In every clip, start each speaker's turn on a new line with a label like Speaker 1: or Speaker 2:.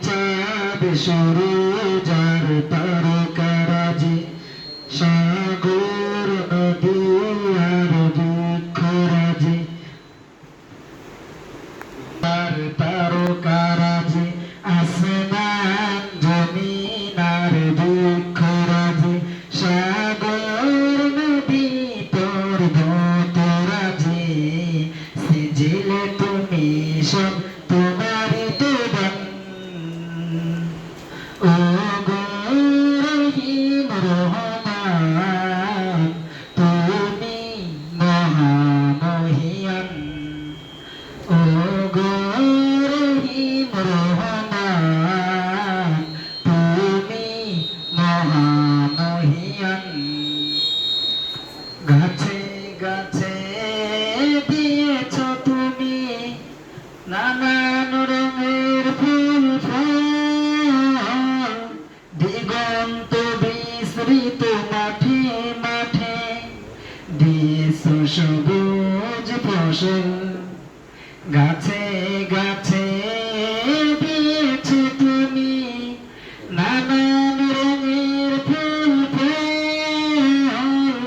Speaker 1: চাঁদ সূরুজার তারকারাজি সাগর নদী আর বৃক্ষরাজি আর তারকারাজি আসমান জমিন আর বৃক্ষরাজি সাগর নদী তোর ধতরাজি সিজিলে তুমি সব তোমারই তো দান ও গো রহিম রহমান তুমি মহামহিয়ান ও গো রহিম রহমান তুমি মহামহিয়ান গাছে গাছে দিয়েছ তুমি নানান রঙের ফুল ফল দিগন্ত বিস্তৃত মাঠে মাঠে দিয়েছ সবুজ ফসল গাছে গাছে দিয়েছ তুমি নানান রঙের ফুল ফল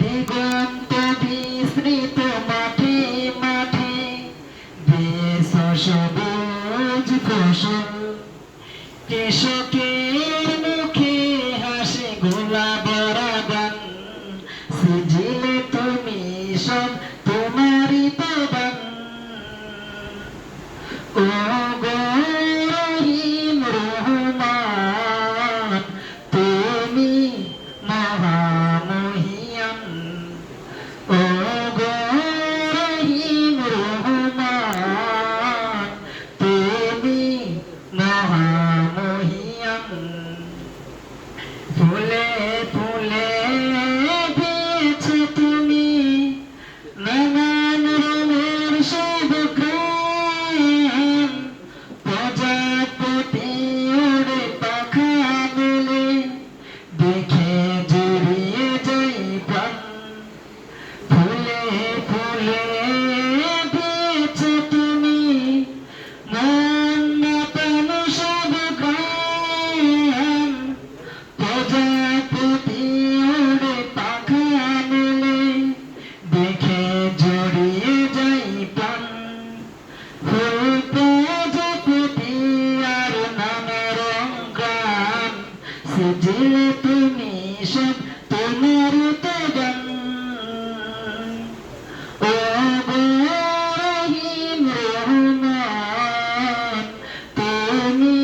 Speaker 1: দিগন্ত বিস্তৃত মাঠে মাঠে দিয়েছ সবুজ ফসল কৃষকের মুখে হাসি গোলাপ বাগান সিজিলে তুমি সব তোমারই বাগান ও গো রহিম রহমান তুমি মহামহিয়ান ও গো রহিম রহমান তুমি মহামহিয়ান ফুলে ফুলে দিয়েছ তুমি নানান রঙের সব গ্রাম প্রজাপতি ওড়ে পাখা মেলে দেখে জড়িয়ে যাই প্রাণ ফুলে ফুলে দিয়েছ তুমি মন মাতানো সব গ্রাম প্রজাপতি ওড়ে পাখা মেলে দেখে জড়িয়ে যাই প্রাণ ফুল প্রজাপতি আর নানা রং গ্রাম সিজিলে তুমি সব তোমার দান ও গো রহিম রহমান তুমি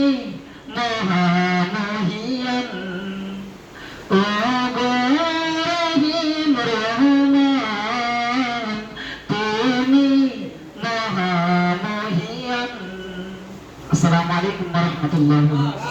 Speaker 1: মহামহিয়ান ও গো রহিম রহমান তুমি মহামহিয়ান। আসসালামু আলাইকুম ওয়া রাহমাতুল্লাহি